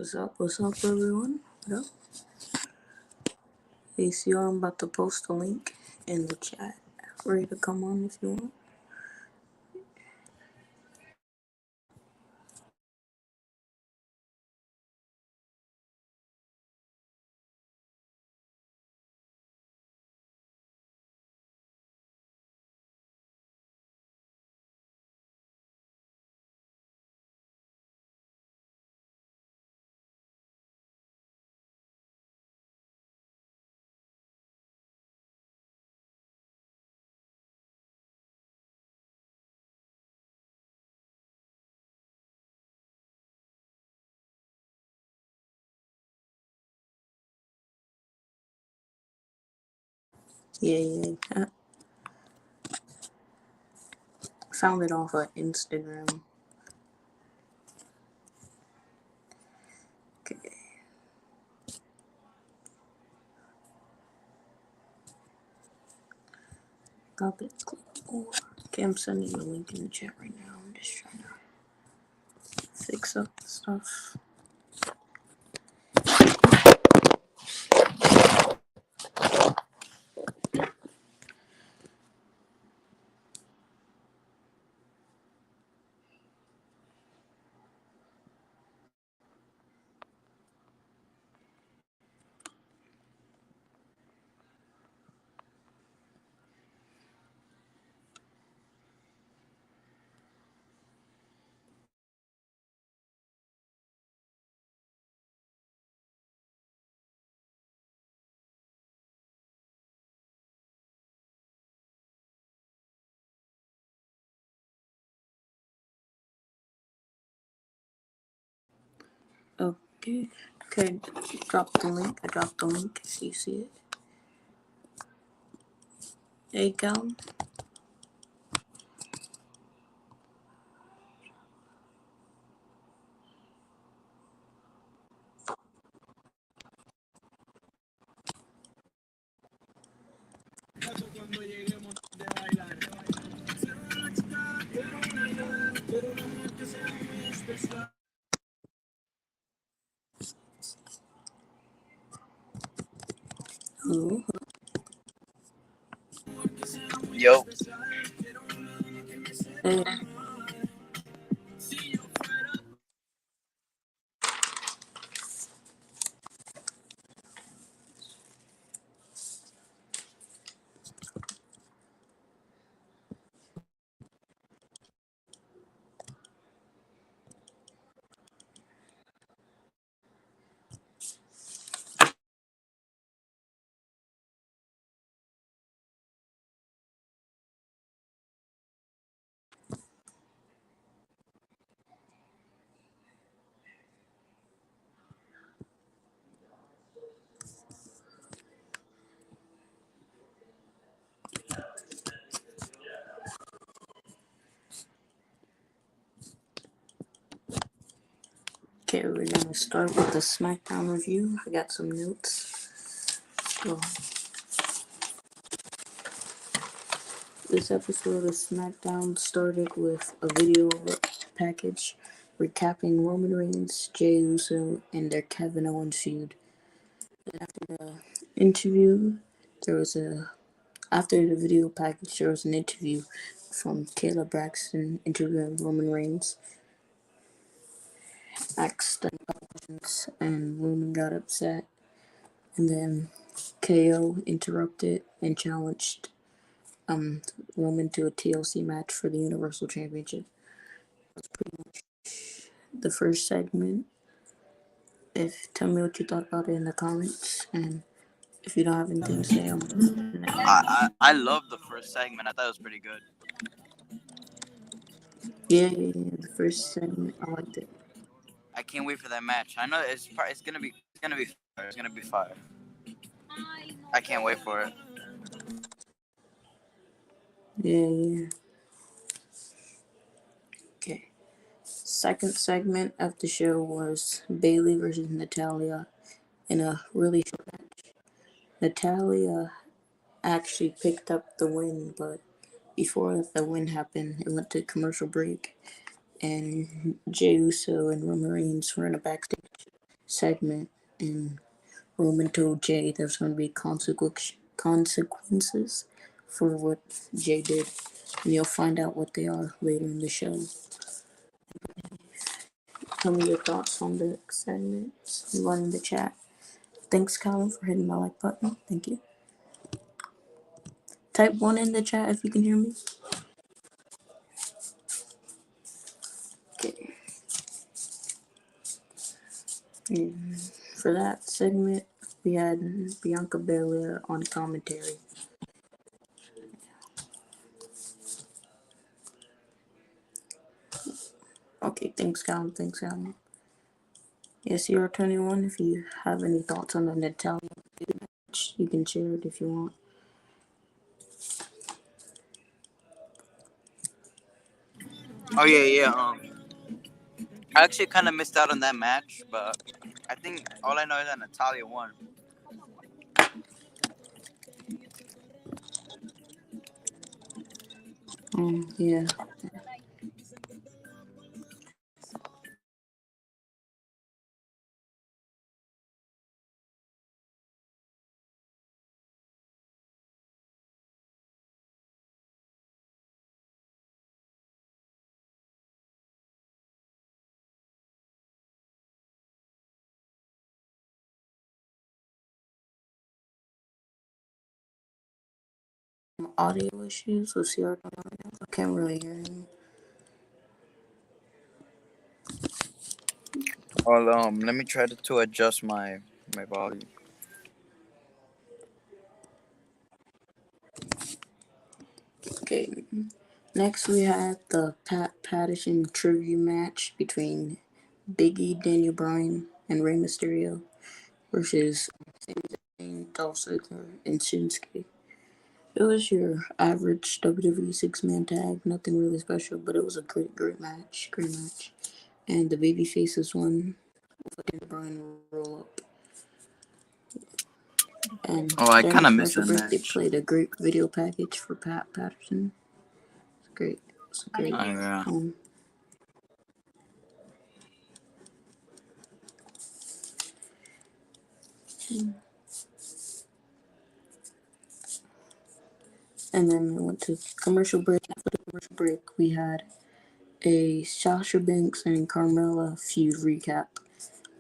What's up, everyone? What up? Hey, see, I'm about to post a link in the chat. Ready to come on if you want. Yeah. I found it off of Instagram. Okay. Copy, click, okay, I'm sending you a link in the chat right now. I'm just trying to fix up the stuff. Okay. Okay, drop the link. I dropped the link if you see it. Hey, Cal. Hello. Yo. Hey. Okay, we're gonna start with the Smackdown review. I got some notes. So, this episode of Smackdown started with a video package recapping Roman Reigns, Jey Uso, and their Kevin Owens feud. And after the interview, there was a after the video package, there was an interview from Kayla Braxton interviewing Roman Reigns. Asked them questions, and Roman got upset, and then KO interrupted and challenged Roman to a TLC match for the Universal Championship. That's pretty much the first segment. Tell me what you thought about it in the comments, and if you don't have anything to say, I'm gonna move to the next. I love the first segment. I thought it was pretty good. Yeah, the first segment, I liked it. I can't wait for that match. I know it's gonna be fire. It's gonna be fire. I can't wait for it. Yeah. Okay. Second segment of the show was Bayley versus Natalya in a really short match. Natalya actually picked up the win, but before the win happened, it went to commercial break, and Jey Uso and Roman Reigns were in a backstage. segment, and Roman told Jay there's going to be consequences for what Jay did, and you'll find out what they are later in the show. Tell me your thoughts on the segments. One in the chat. Thanks, Colin, for hitting my like button. Thank you. Type 1 in the chat if you can hear me. Okay. For that segment, we had Bianca Belair on commentary. Okay, thanks, Colin. Thanks, Colin. Yes, you're 21. If you have any thoughts on the Natalia match, you can share it if you want. Oh yeah, yeah. I actually kind of missed out on that match, but I think all I know is that Natalia won. Yeah. Audio issues with CR. I can't really hear him. Well, let me try to adjust my volume. Okay. Next, we had the Pat Patterson trivia match between Big E, Daniel Bryan, and Rey Mysterio versus Dolph Ziggler and Shinsuke. It was your average WWE six-man tag, nothing really special, but it was a great match, And the baby faces won with a Daniel Bryan roll up. And Oh, I during kind the of missed commercial that break, they match. played a great video package for Pat Patterson. It's great. It's great. Oh yeah. And then we went to commercial break. After the commercial break, we had a Sasha Banks and Carmella feud recap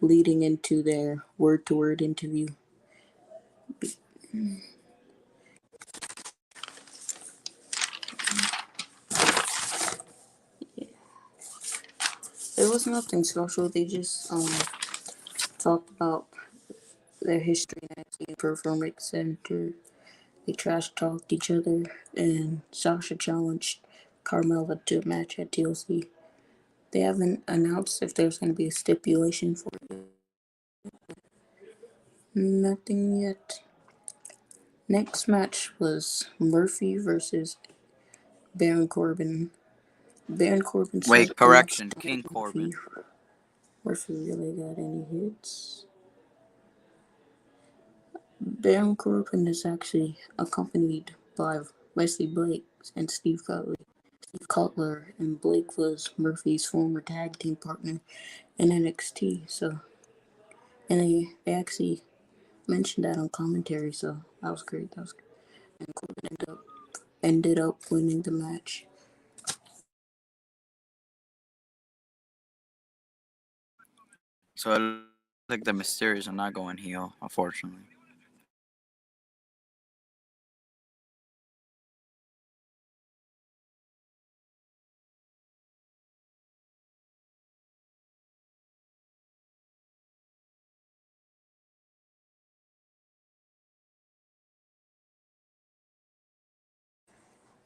leading into their word-to-word interview. It was nothing special. They just talked about their history in NXT Performance Center. They trash talked each other, and Sasha challenged Carmella to a match at TLC. They haven't announced if there's going to be a stipulation for it. Nothing yet. Next match was Murphy versus Baron Corbin. Baron Corbin said Wait, against correction. King Murphy. Corbin. Murphy really got any hits. Baron Corbin is actually accompanied by Wesley Blake and Steve Cutler. Steve Cutler and Blake was Murphy's former tag team partner in NXT. So, and they actually mentioned that on commentary. So that was great. That was good. And Corbin ended up winning the match. So it looks like the Mysterios are not going heel, unfortunately.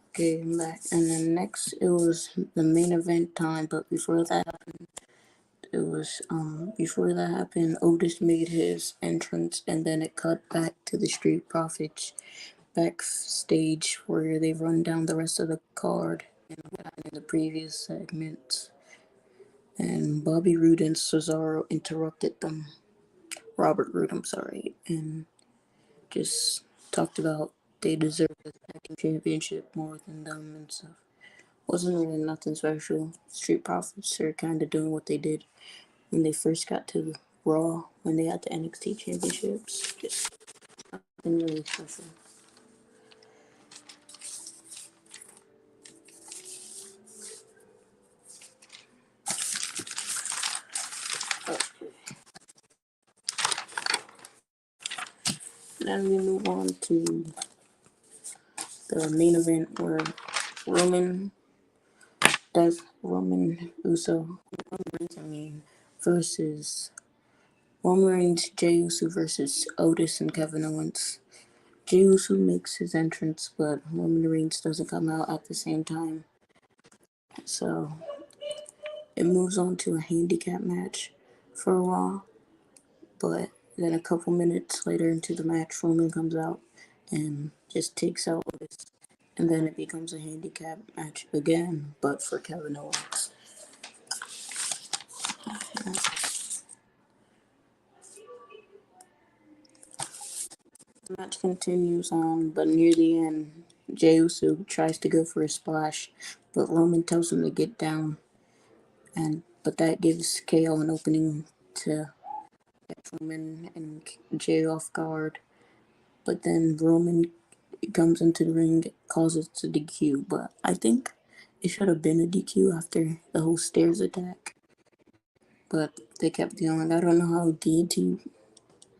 Okay, I'm back. And then next, it was the main event time. But before that happened, before that happened, Otis made his entrance, and then it cut back to the Street Profits backstage where they run down the rest of the card and what happened in the previous segments. And Bobby Roode and Cesaro interrupted them. Robert Roode, I'm sorry, and just talked about they deserve the tag team championship more than them and stuff. Wasn't really nothing special. Street Profits are kind of doing what they did when they first got to Raw when they had the NXT championships. Just nothing really special. Then we move on to the main event where Roman Roman Uso, I mean, versus Roman Reigns, Jey Uso versus Otis and Kevin Owens. Jey Uso makes his entrance, but Roman Reigns doesn't come out at the same time. So it moves on to a handicap match for a while, but then a couple minutes later into the match, Roman comes out and just takes out Otis. And then it becomes a handicap match again, but for Kevin Owens. The match continues on, but near the end, Jey Uso tries to go for a splash, but Roman tells him to get down, but that gives KO an opening to get Roman and Jey off guard. But then Roman comes into the ring, causes a DQ, but I think it should have been a DQ after the whole stairs attack. But they kept going. I don't know how DT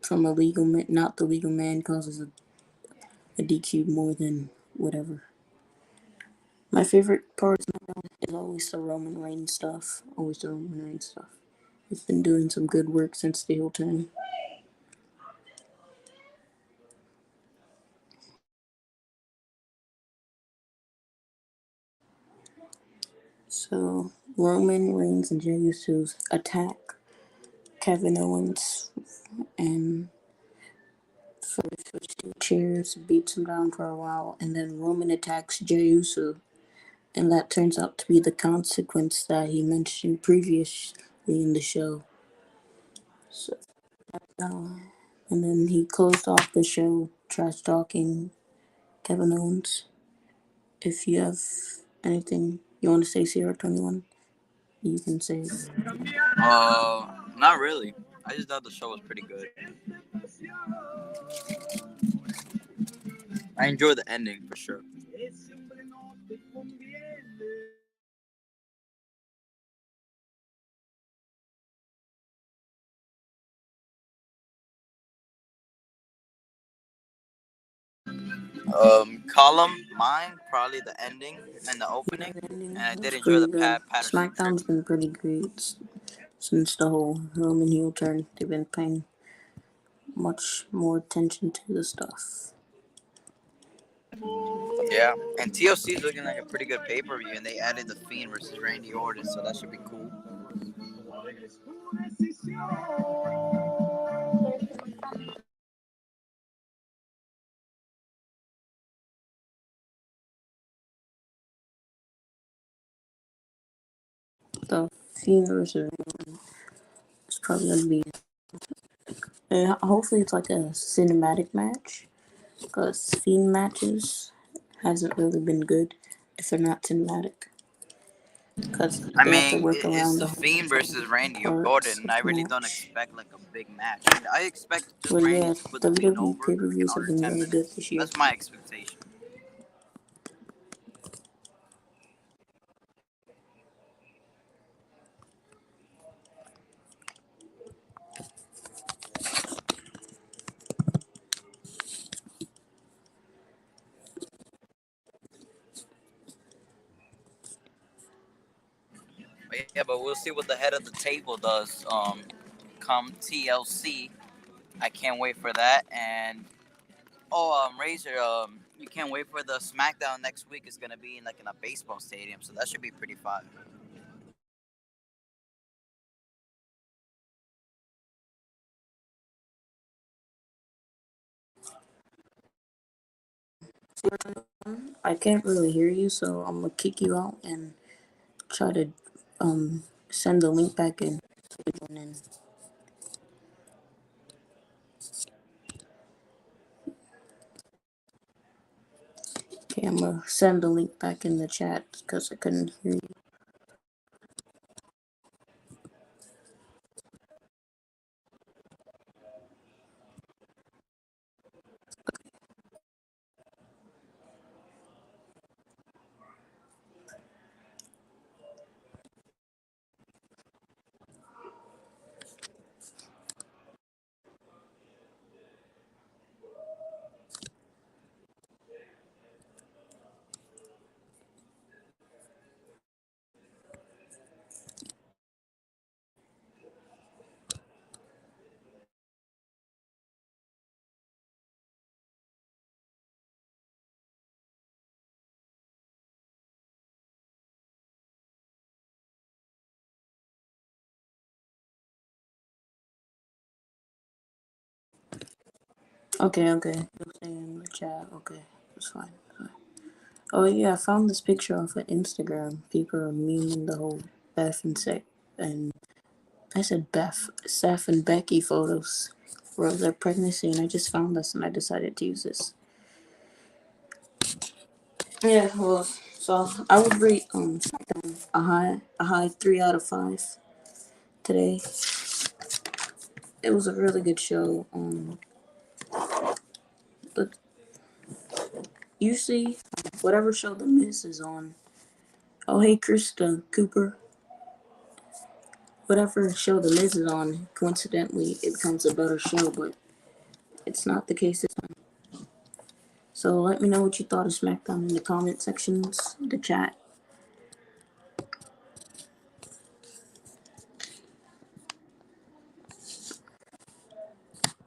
from a legal man, not the legal man, causes a DQ more than whatever. My favorite part of SmackDown is always the Roman Reigns stuff. Always the Roman Reigns stuff. He's been doing some good work since the heel turn. So Roman Reigns and Jey Uso attack Kevin Owens and switch to chairs, beats him down for a while, and then Roman attacks Jey Uso, and that turns out to be the consequence that he mentioned previously in the show. So, uh, and then he closed off the show, trash talking Kevin Owens. If you have anything you want to say, CR21, you can say it. Not really. I just thought the show was pretty good. I enjoyed the ending for sure. Column, mine, probably the ending and the Yeah, opening. the And ending I did was enjoy pretty the good. Patterson SmackDown's tribute. been pretty great since the whole Roman heel turn. They've been paying much more attention to the stuff. Yeah, and TLC is looking like a pretty good pay per view, and they added the Fiend versus Randy Orton, so that should be cool. The Fiend versus Roman is probably gonna be. And hopefully, it's like a cinematic match, because Fiend matches hasn't really been good if they're not cinematic, because I they have to mean, work it's around the the whole Fiend versus Randy parts Orton, and of I the really don't match. expect like a big match. I expect just But Randy yeah, to put the Fiend WWE over pay per for like views have another been 10 really good minutes. this year. That's my expectation. But yeah, but we'll see what the head of the table does. Come TLC, I can't wait for that. And Razor, you can't wait for the SmackDown next week. Is gonna be in like in a baseball stadium, so that should be pretty fun. I can't really hear you, so I'm gonna kick you out and try to send the link back in. Okay, I'm gonna send the link back in the chat because I couldn't hear you. Okay, you'll say in the chat. Okay, it's fine. Oh yeah, I found this picture off of Instagram. People are memeing the whole Beth and Seth and I said Beth, Seth and Becky photos for their pregnancy, and I just found this and I decided to use this. Yeah, well, so I would rate Smackdown a high 3 out of 5 today. It was a really good show. But usually whatever show the Miz is on. Oh hey Krista Cooper. Whatever show the Miz is on, coincidentally it becomes a better show, but it's not the case this time. So let me know what you thought of Smackdown in the comment sections, the chat.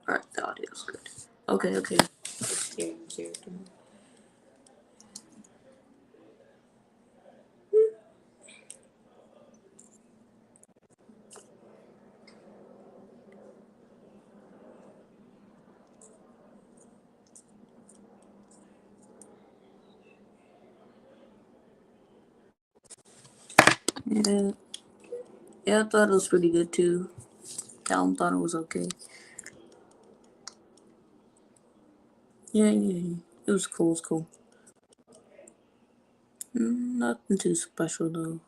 Alright, the audio's good. Okay. Let's hear it. Yeah, I thought it was pretty good too. Callum thought it was okay. Yeah. It was cool. Nothing too special though.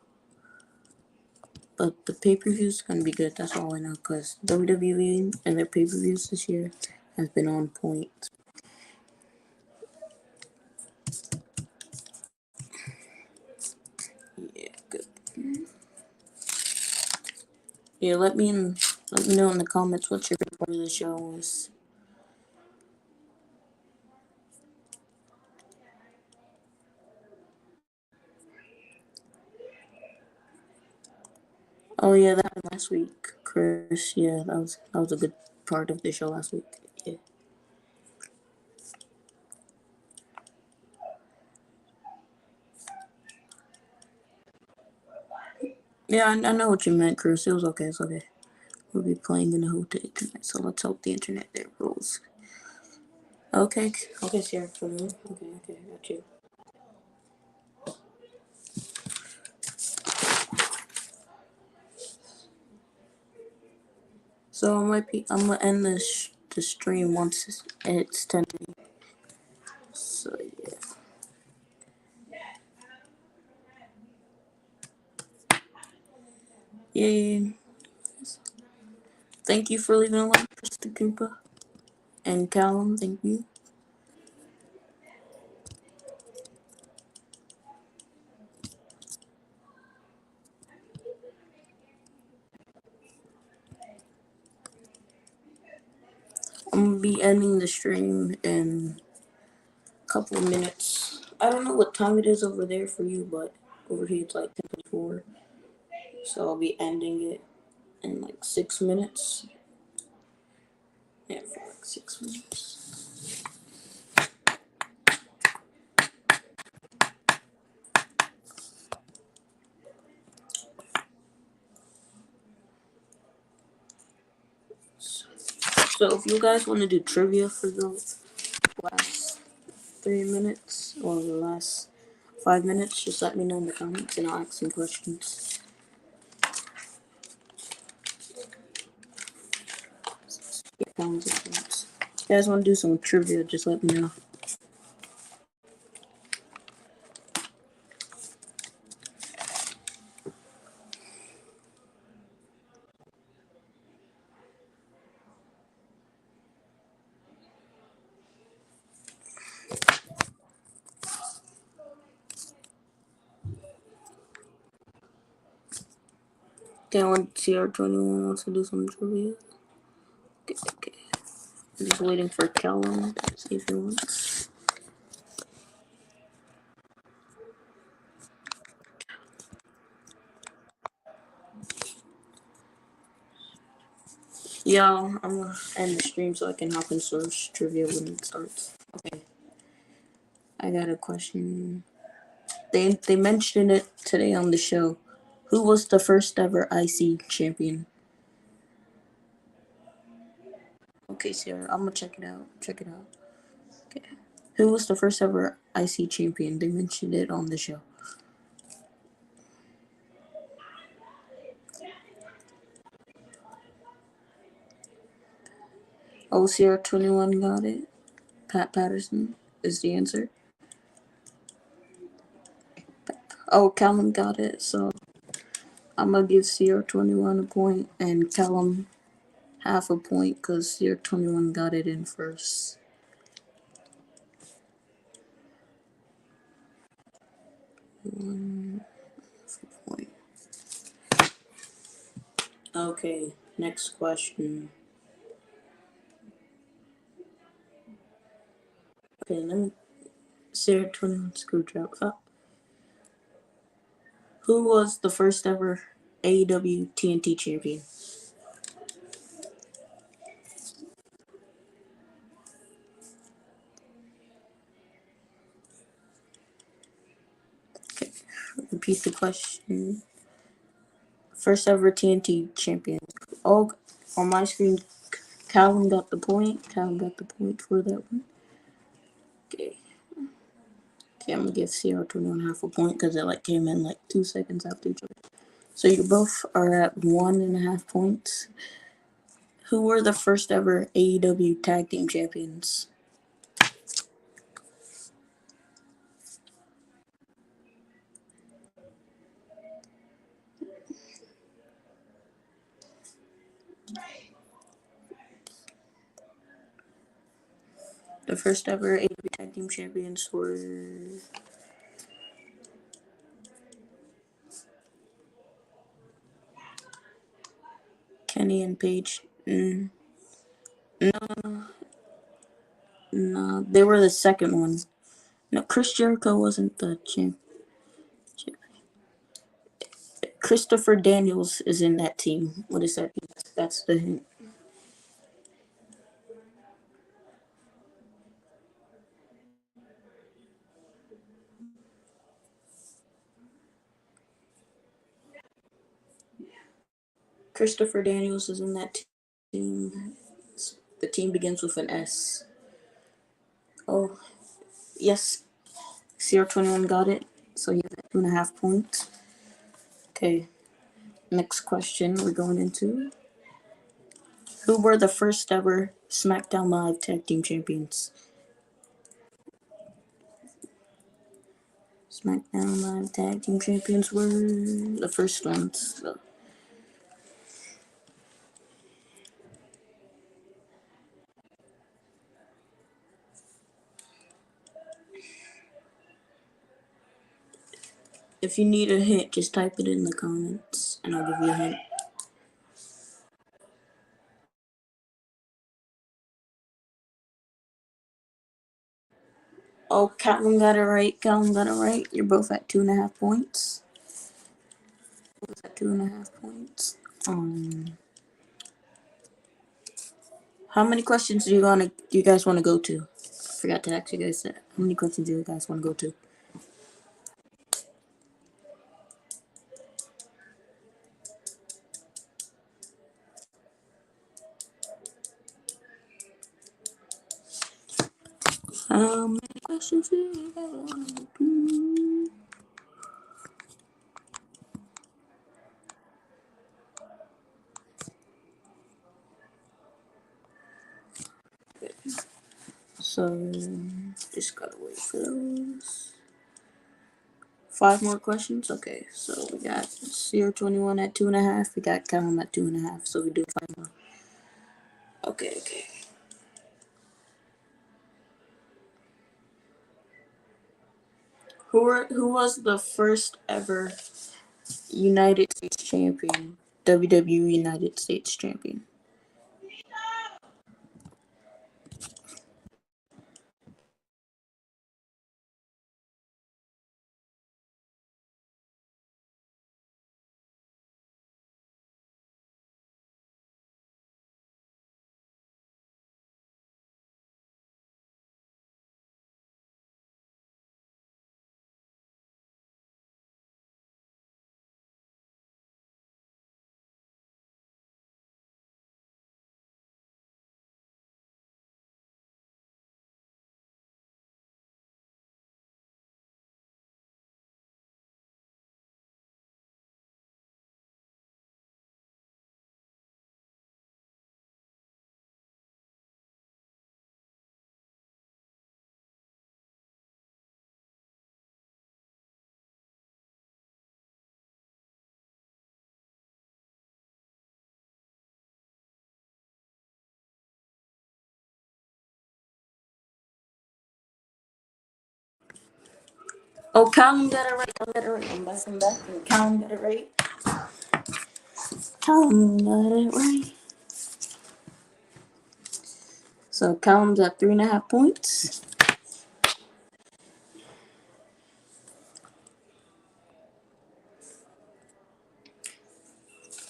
But the pay-per-view's gonna be good. That's all I know. Cause WWE and their pay-per-views this year has been on point. Yeah, good. Yeah, let me know in the comments what your favorite part of the show was. Oh yeah, that happened last week, Chris. Yeah, that was a good part of the show last week. Yeah. Yeah, I know what you meant, Chris. It was okay. It's okay. We'll be playing in the hotel tonight, so let's hope the internet there rules. Okay, Sierra. Okay, got you. So I'm gonna end the stream once it's 10. So yeah. Thank you for leaving a like, Mr. Cooper and Callum. Thank you. I'm gonna be ending the stream in a couple of minutes. I don't know what time it is over there for you, but over here it's like 10:24. So I'll be ending it in like 6 minutes. Yeah, for like 6 minutes. So if you guys want to do trivia for the last 3 minutes or the last 5 minutes, just let me know in the comments and I'll ask some questions. Yeah, if you guys want to do some trivia, just let me know. Okay, I want CR21 wants to do some trivia. Okay. I'm just waiting for Callum to see if he wants. Yeah, I'm gonna end the stream so I can hop in source trivia when it starts. Okay. I got a question. They mentioned it today on the show. Who was the first ever IC champion? Okay, Sierra, I'm gonna check it out. Check it out. Okay. Who was the first ever IC champion? They mentioned it on the show. Oh, Sierra 21 got it. Pat Patterson is the answer. Oh, Callum got it. So I'm gonna give Sierra 21 a point and Callum half a point because Sierra 21 got it in first. One point. Okay, next question. Okay, let me. Sierra 21 screwdriver up. Who was the first ever AEW TNT champion? Okay, repeat the question. First ever TNT champion. Oh, on my screen, Calvin got the point. Calvin got the point for that one. Okay. Okay, I'm gonna give Sierra 21 half a point because it like came in like 2 seconds after each other. So you both are at 1.5 points. Who were the first ever AEW tag team champions? The first ever AEW tag team champions were Kenny and Paige. No, they were the second one. No, Chris Jericho wasn't the champ. Christopher Daniels is in that team. What is that? That's the hint. Christopher Daniels is in that team. The team begins with an S. Oh, yes. CR21 got it. So you have 2.5 points. Okay. Next question we're going into. Who were the first ever SmackDown Live Tag Team Champions? SmackDown Live Tag Team Champions were the first ones. So. If you need a hint, just type it in the comments and I'll give you a hint. Oh, Callum got it right. Callum got it right. You're both at 2.5 points. Both at 2.5 points. How many questions do you guys want to go to? I forgot to ask you guys that. How many questions do you guys want to go to? How many questions do you guys want to go to? So, just gotta wait for those. 5 more questions? Okay, so we got CR21 at 2.5. We got Callum at 2.5. So we do 5 more. Okay, okay. Who was the first ever United States champion? WWE United States champion. Oh, Callum got it right. Callum got it right. I'm back. And Callum got it right. Callum got it right. So Callum's at 3.5 points.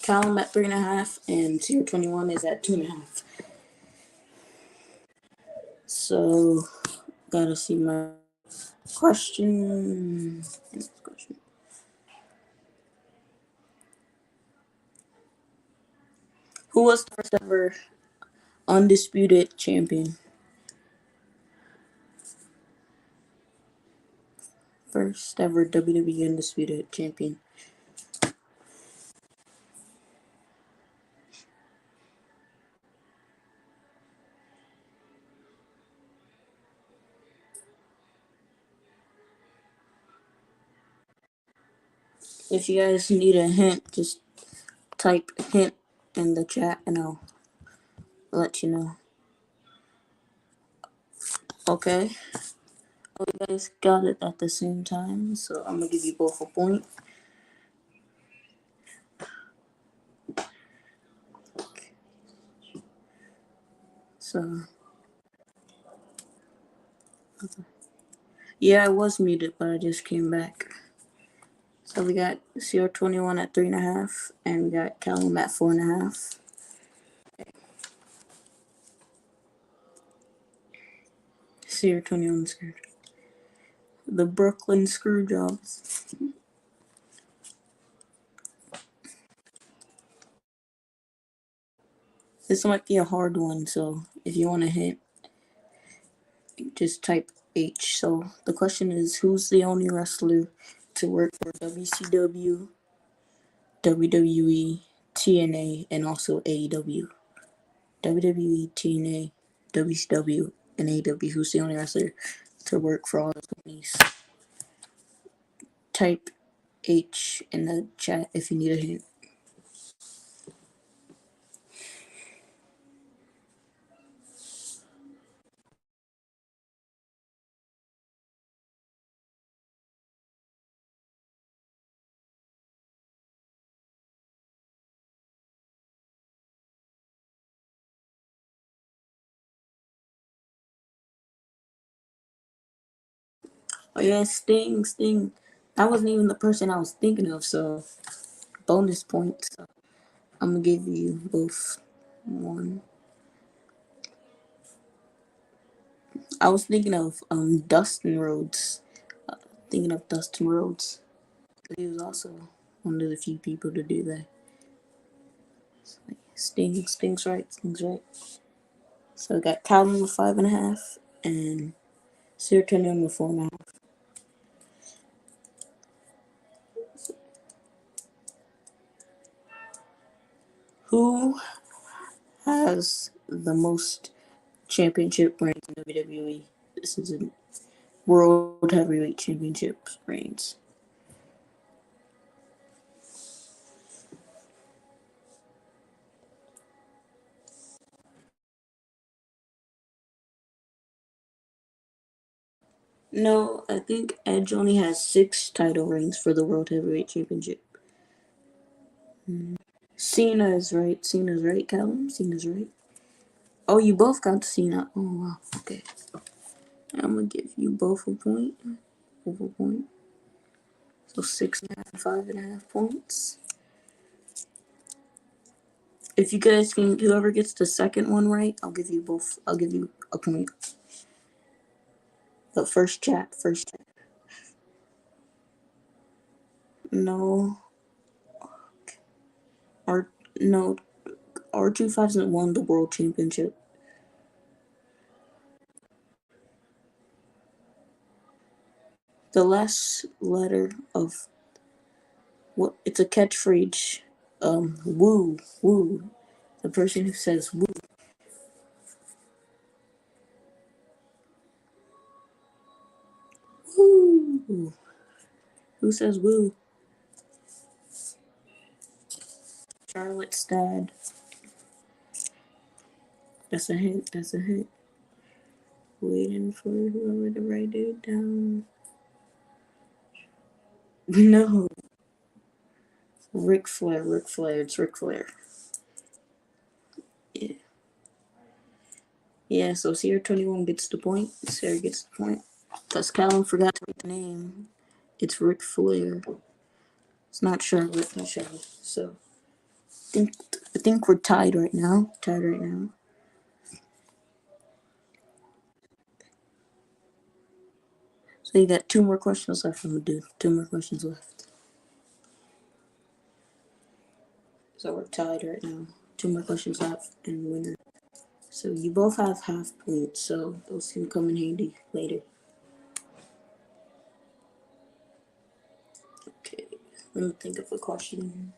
Callum at 3.5, and Tier 21 is at 2.5. So, gotta see my question. Who was the first ever undisputed champion? First ever WWE undisputed champion. If you guys need a hint, just type hint in the chat and I'll let you know. Okay. Oh, you guys got it at the same time, so I'm gonna give you both a point. So, yeah, I was muted, but I just came back. So we got CR21 at 3.5, and we got Callum at 4.5. CR21 screwed. The Brooklyn screw jobs. This might be a hard one, so if you want to hit, just type H. So the question is, who's the only wrestler to work for WCW, WWE, TNA, and also AEW? WWE, TNA, WCW, and AEW. Who's the only wrestler to work for all the companies? Type H in the chat if you need a hint. Oh yeah, Sting. That wasn't even the person I was thinking of, so bonus points. So I'm gonna give you both one. I was thinking of Dustin Rhodes. Thinking of Dustin Rhodes. He was also one of the few people to do that. So, Sting's right. So I got Calvin with 5.5 and Serotonin with 4.5. Who has the most championship reigns in WWE? This is a World Heavyweight Championship reigns. No, I think Edge only has 6 title reigns for the World Heavyweight Championship. Cena's right, Callum. Cena's right. Oh, you both got Cena. Oh wow. Okay. I'm gonna give you both a point. Both a point. So 6.5 and 5.5 points. If you guys can, whoever gets the second one right, I'll give you both. I'll give you a point. But first chat. No, R no R25 hasn't won the world championship. The last letter of what? It's a catchphrase. Woo. The person who says woo. Woo. Who says woo? Charlotte's dad. That's a hint. Waiting for whoever to write it down. No. Ric Flair, it's Ric Flair. Yeah. Yeah, so Sierra 21 gets the point. Sarah gets the point. Because Callum forgot to write the name. It's Ric Flair. It's not Charlotte, not Charlotte. So I think we're tied right now. So you got two more questions left, I'm gonna do. Two more questions left. So we're tied right now. Two more questions left and winner. So you both have half points, so those can come in handy later. Okay, let me think of a question.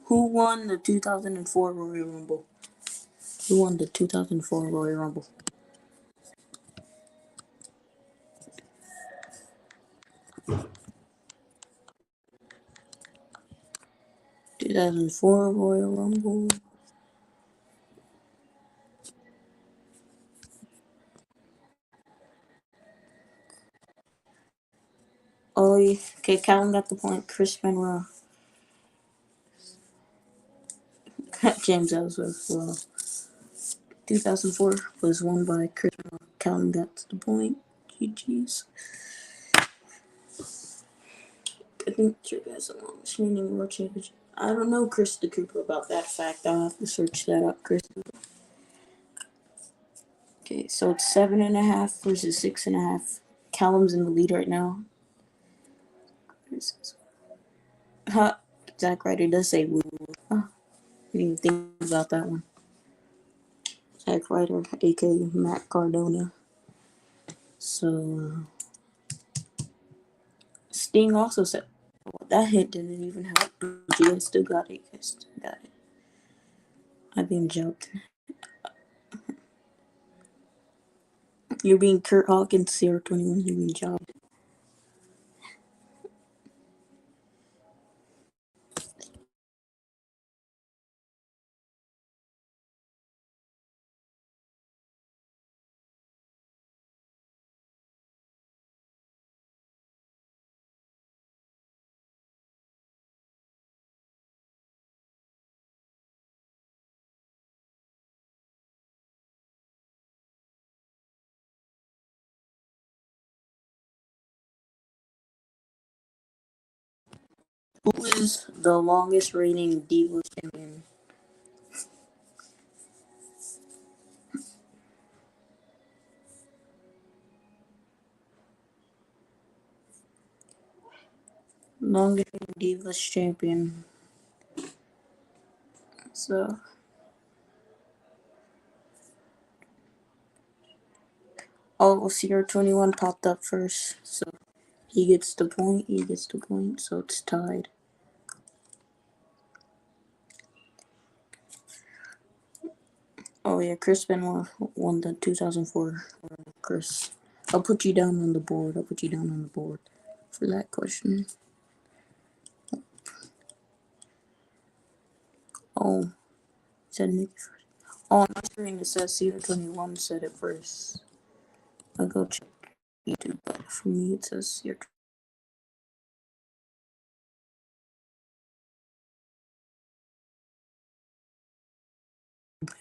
Who won the 2004 Royal Rumble? Who won the 2004 Royal Rumble? 2004 Royal Rumble. Oh, yeah. Okay, Callum got the point. Chris Benoit. James Ellsworth. Well, 2004 was won by Chris Benoit. Callum got the point. GG's. I think Trick has the longest reigning world championship. I don't know Chris the Cooper about that fact. I'll have to search that up, Chris. Okay, so it's 7.5 versus 6.5. Callum's in the lead right now. Huh, Zack Ryder does say woo. Huh, I didn't even think about that one. Zack Ryder, aka Matt Cardona. So, Sting also said, well, that hit didn't even help. But you guys still got it. I've been joking. You're being Kurt Hawkins, Sierra 21. You're being jobbed. Who is the longest reigning Divas champion? Longest reigning Divas champion. So, oh, Sierra 21 popped up first. So, he gets the point. So, it's tied. Oh, yeah, Chris Benoit won the 2004. Chris, I'll put you down on the board. For that question. Oh, said Nick first. Oh, on my screen it says Sierra 21 said it first. I'll go check YouTube, but for me it says Sierra 21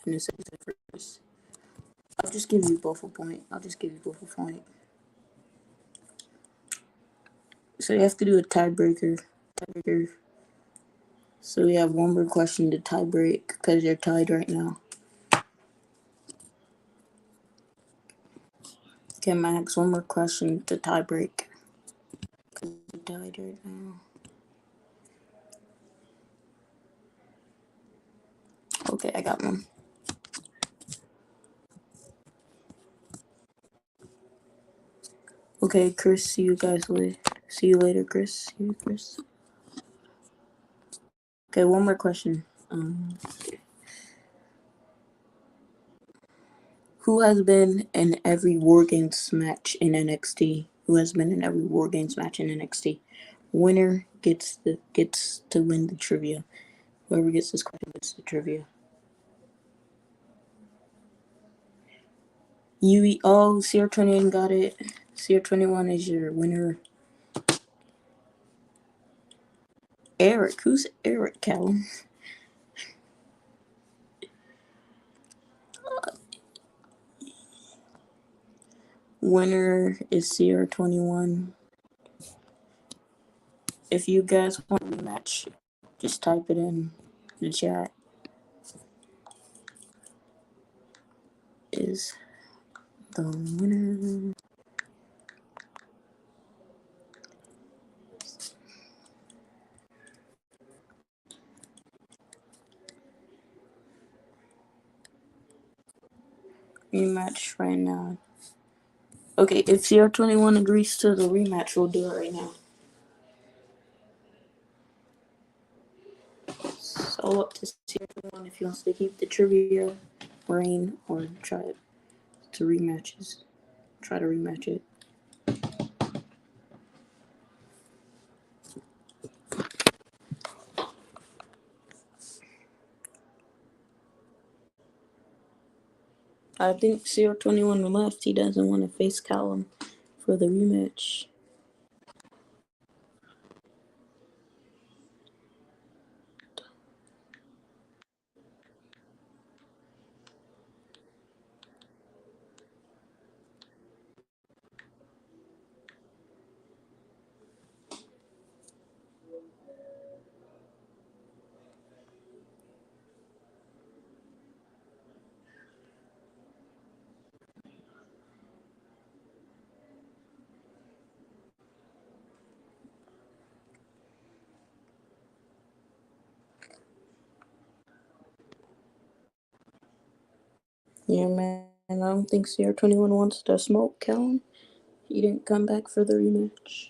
and it says it first. I'll just give you both a point. So you have to do a tiebreaker. So we have one more question to tie break because you're tied right now. Okay, Max, one more question to tie break. Because you're tied right now. Okay, I got one. Okay, Chris, see you guys later. See you later, Chris. Okay, one more question. Who has been in every War Games match in NXT? Winner gets to win the trivia. Whoever gets this question gets the trivia. CR21 got it. CR21 is your winner. Eric, who's Eric, Callum? Winner is CR21. If you guys want a rematch, just type it in the chat. Is the winner. Rematch right now. Okay, if CR21 agrees to the rematch, we'll do it right now. So up to CR21 if he wants to keep the trivia reign or try to rematches. Try to rematch it. I think CR21 left. He doesn't want to face Callum for the rematch. Yeah, man. I don't think CR21 wants to smoke Callum. He didn't come back for the rematch.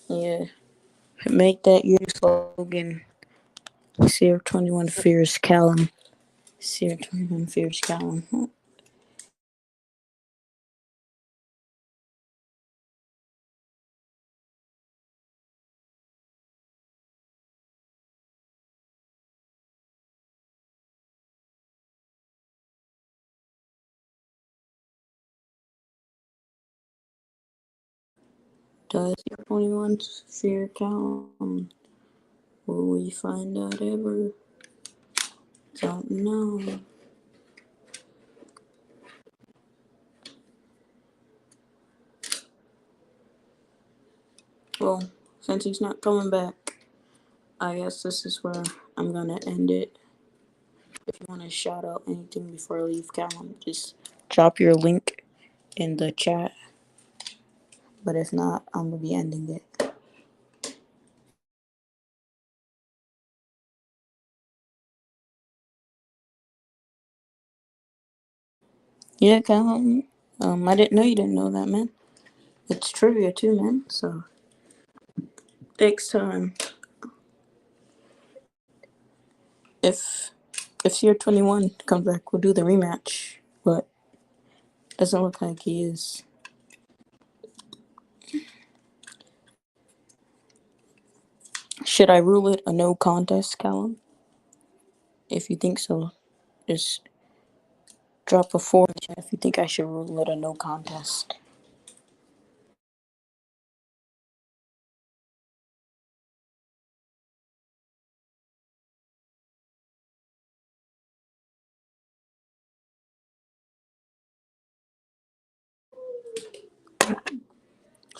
Yeah. Make that your slogan. CR21 fears Callum. CR21 fears Callum. Does CR21 fear Callum? Will we find out ever? Don't know. Well, since he's not coming back, I guess this is where I'm gonna end it. If you want to shout out anything before I leave, Callum, just drop your link in the chat. But if not, I'm gonna be ending it. Yeah, Callum. I didn't know you didn't know that, man. It's trivia too, man. So next time, if CR21 comes back, we'll do the rematch. But doesn't look like he is. Should I rule it a no contest, Callum? If you think so, just drop a 4 in the chat if you think I should rule it a no contest.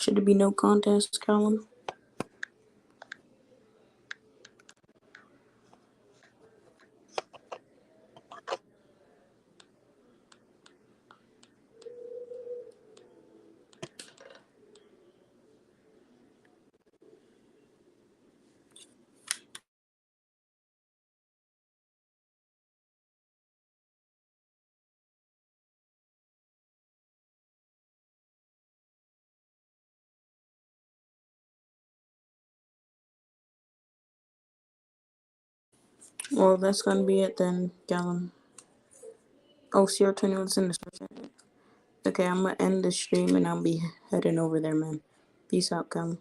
Should it be no contest, Callum? Well, that's gonna be it then, Callum. Oh, Sierra 21's in the stream. Okay, I'm gonna end the stream and I'll be heading over there, man. Peace out, Callum.